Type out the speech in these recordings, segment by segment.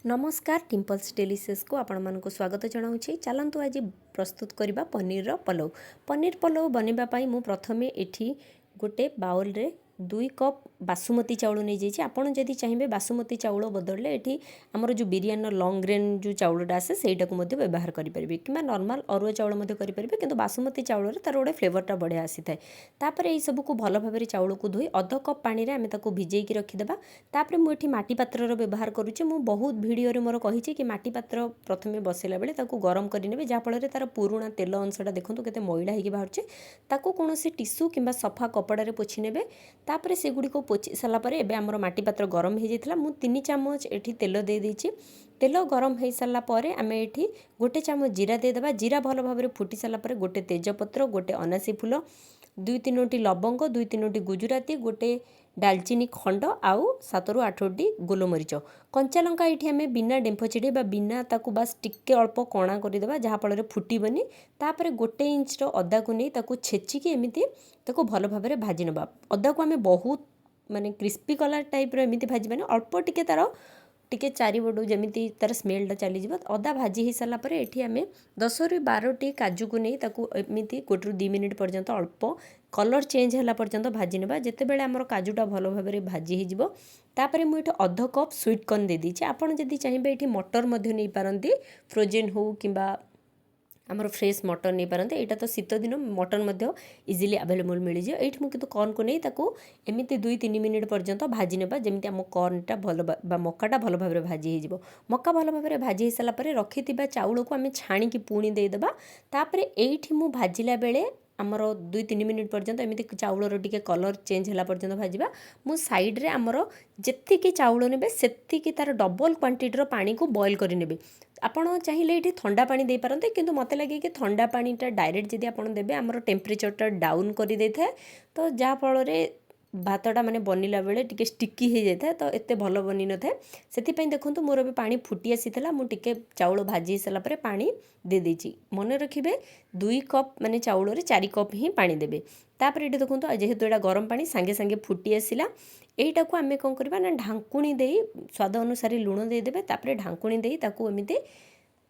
नमस्कार टिम्पल्स डेलीशियस को आपण मानक स्वागत जनाऊँगी। चलतु आज प्रस्तुत करबा पनीर पलव बनवाई मु प्रथमे एठी गोटे बाउल रे 2 कप बासुमती चाउल नहीं जाइए। आपड़ जदि चाहिए बासुमती चाउल बदल एठी आमर जो बिरियानी लॉन्ग ग्रेन जो चाउलटा आसे सेटा को मध्य व्यवहार करेंगे कि नॉर्मल अरुआ चाउल मध्य करेंगे, किंतु बासुमती चाउल तार गोटे फ्लेवरटा बढ़िया आसी थाए। तापर यही सब को भल भाव चाउल को धोई अध कप पानी रे आमे ताको भिजेकी रखीदेबा। तापर मुझे माटी पात्र व्यवहार करुचे। मु बहुत भिडियो रे मोर कही कि माटी पात्र प्रथमे बसैला बेले ताको गरम करेंगे, जहाँफल तार पुराणा तेल अंशटा देखो केते मैला होगी बाहर ताको कौन टिश्यू किंबा सफा कपड़े पोछि नेबे। तापर से गुड़ी को पोछि सारा पर एबे हमर माटी पात्र गरम हो जाइथिला। मु 3 चामच एठी तेल दे देछि। तेल गरम हो सारा पर आमे एठी गोटे चामच जीरा दे देबा। जीरा भल भाव फुटी सारा पर गोटे तेजपत्र, गोटे अनासी फूल, 2-3टी लवंग, 2-3टी गुजराती, गोटे डालचीनी खंड आउ 7-8टी गोलमरीच, कंचा लंका ये आम बिना डेम्फ चिड़े बिना ताकू बास टिके अल्प कणा करदेबा जहाँफल फुटबनी। तापर 1 इंच अदा को नहीं ताकू छेचिकी एमती ताकू भल भाव भाजी नबा। अदा को आम बहुत माने क्रिस्पी कलर टाइप एमती भाजबानी, अल्प टिके तार टिके चारिपटू जमी तार स्मेलटा चलीज। अदा भाजी हो सारा पर ये आम 10-12टी काजू को नहीं ताकू एमती 1-2 मिनिट पर्यंत अल्प कलर चेंज होला पर्यंत भाजी नेबा। जेते बेले आमर काजूटा भल भाव भाजी हो तापर मुझे अध कप स्वीट कॉर्न दे दीजिए। आपड़ जदि चाहिए ये मटर मध्य नहीं पारती, फ्रोजेन हो कि आमर फ्रेश मटर नहीं पारते। यहाँ तो शीत दिन मटन मध्य इजिली अवेलेबल मिल जाए। ये मुझे कॉर्न को नहीं ताकू एमती 2-3 मिनिट पर्यंत भाजी नेबा, जमी आम कॉर्नटा भल मक्काटा भल भाव भाजी हो। मक्का भल भाव भाजी हो सारा पर रखि चाउल को आम छाणिकी पुणी देदेबा। तापर एठी मु भाजिला बेले आमर 2-3 मिनिट पर्यंत एमती चाउलर टिके कलर चेंज होला पर्यंत भाजवा। मु साइड रे आमर जेतिकी चाउल नेबे सेतिकी तार डबल क्वांटिटीर पानी को बॉयल करि नेबे। आपण चाहिए ये ठंडा पानी दे पारते, किंतु मते लगे कि ठंडा पानीटा डायरेक्ट जदि आपण देबे आमर टेम्परेचरटा डाउन कर दे थाए, तो जहाँ फल भातटा माने बनिला बेले टिके स्टिकी हो जाए तो एते भल बनी न थाए। से देखो मोर भी पानी फुटी आसीला। मु टिके चाउल भाजी सारा पर पानी दे देछि। मन रखिबे 2 कप माने चाउल रे 4 कप ही पानी देबे। तापर ये देखो जेहेतु एटा गरम पानी सांगे सांगे फुटी आसीला, एटा को आमे कोन करबा ना ढांकुणी देई स्वाद अनुसार लुण दे देबे। तापर ढांकुणी देई ताकू एमिते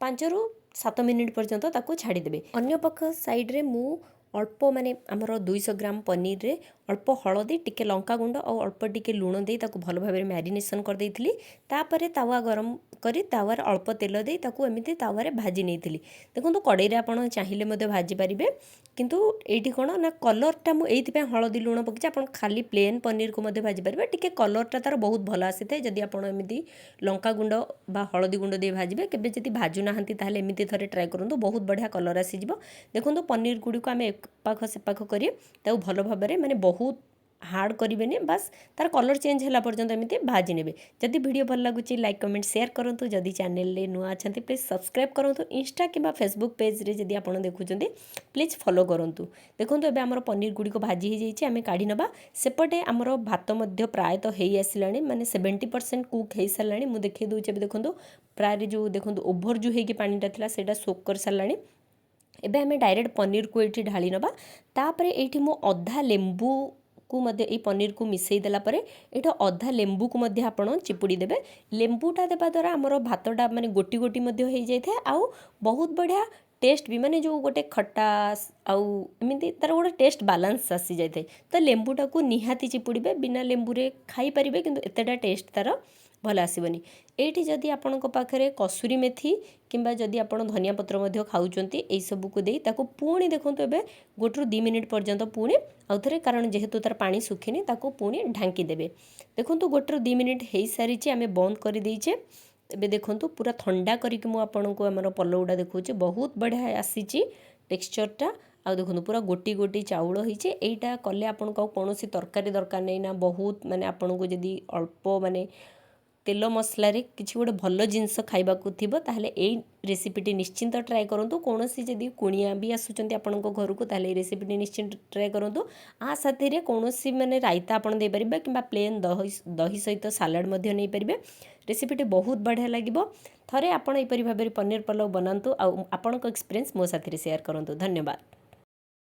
5-7 मिनिट पर्यंत ताकू छाड़ी देबे। अन्य पक्ष साइड रे मु अल्प माने आमर 200 ग्राम पनीर रे अल्प हलदी, टिके लंका गुंड और अल्प टिके लुण दे ताकू भल भाव मैरिनेशन कर देइथिली। तापर तावा गरम करी तावार अल्प तेल दे ताकू एमिति तावारे भाजी नेइथिली। देखो कड़ाई रे आपण चाहिए मध्य भाजी पारिबे, किंतु एठी कोन ना कलरटा मु एइथि पे हलदी लुण पकि आपण खाली प्लेन पनीर को मध्य भाजी पारिबे। टिके कलरटा तार बहुत भल आसी थाए जदि आपण एमिति लंका गुंड बा हलदी गुंड दे भाजिबे। केबे जदि भाजु नाहंती ताहले एमिति थरे ट्राई करंतु, बहुत बढ़िया कलर आसी जिवो। देखो पनीर गुडी को आमे एक पाख से पाख करी ताऊ भल भाव माने बहुत हार्ड करेंगे, बस तार कलर चेंज होला पर्यंत एमती भाजी नेबे। जदि वीडियो भल लगुच लाइक कमेंट शेयर करंतु। जदि चैनल रे नुआ अछंती प्लीज सब्सक्राइब करंतु। इंस्टा किंबा फेसबुक पेज रे जदि आपण देखुचंती प्लीज फॉलो करंतु। देखंतु एबे हमर पनीर गुडी को भाजी हो जाइए, आमे काढी नबा। सेपटे हमर भात मध्य प्राय तो हेई आसिलानी, माने 70% कुक हेई सारलानी। मु देखै दउचे देखंतु प्राय जो देखंतु ओभर जो हेकी पानीटा थिला सेटा सोक कर सारलानी। एबे हमें डायरेक्ट पनीर को ये ढाली नबा। तापर ये मु अधा लेंबू को मध्य ये पनीर को मिसई देला परे एटा अधा लेंबू को मध्य आपण चिपुड़ी देबे। लेंबूटा देबा द्वारा हमर भातटा माने गोटी गोटी मध्य हो जाए थाए, आउ बहुत बढ़िया टेस्ट भी माने जो गोटे खटास आउ एमती तार गोटे टेस्ट बालांस आसी जाए थाए। तो लेंबूटा को निहाती चिपुड़ीबे, बिना लेंबू रे खाई परिबे, किंतु एतेटा टेस्ट तार भल आसबनी। एठी जदि आपणक पाखरे कसुरी मेथी किंबा जदि आपण धनिया पत्र मध्य खाउचंती एई सब को देई ताको पुणी देखंतु एबे 1-2 मिनिट पर्यंत पुणी आउथरे, कारण जेहेतु तार पानी सुखिनी ताको पुणी ढांकी देबे। देखंतु 1-2 मिनिट हेई सारिची, आमे बंद कर देइचे। एबे देखंतु पूरा ठंडा करिक मु आपणको हमर पलौडा देखौचे, बहुत बढ़िया आसीची टेक्सचरटा। आ देखो पूरा गोटी गोटी चाउल होइचे। एइटा कले आपनको कोनोसी तरकारी दरकार नै ना, बहुत माने आपनको जदि अल्प माने तेल मसला रे किछि गोटे भल जिनस खाइबाकू थिबो ताहले एई रेसिपीटी निश्चिंत ट्राए करंतु। कोनोसी जदि कुणिया भी आसुचंती आपनको घर को ताहले रेसिपीटी निश्चिंत ट्राए करंतु। आ साथी रे कोनोसी माने रायता आपण दे परिबे किंबा प्लेन दही सहित सालाड मध्य नै परिबे। रेसिपीटी बहुत बढ़िया लागिबो। थरे आपण एई परि भाबरे पनीर पलाव बनांतु आ आपनको एक्सपीरियंस मो साथी रे शेयर करंतु। धन्यवाद।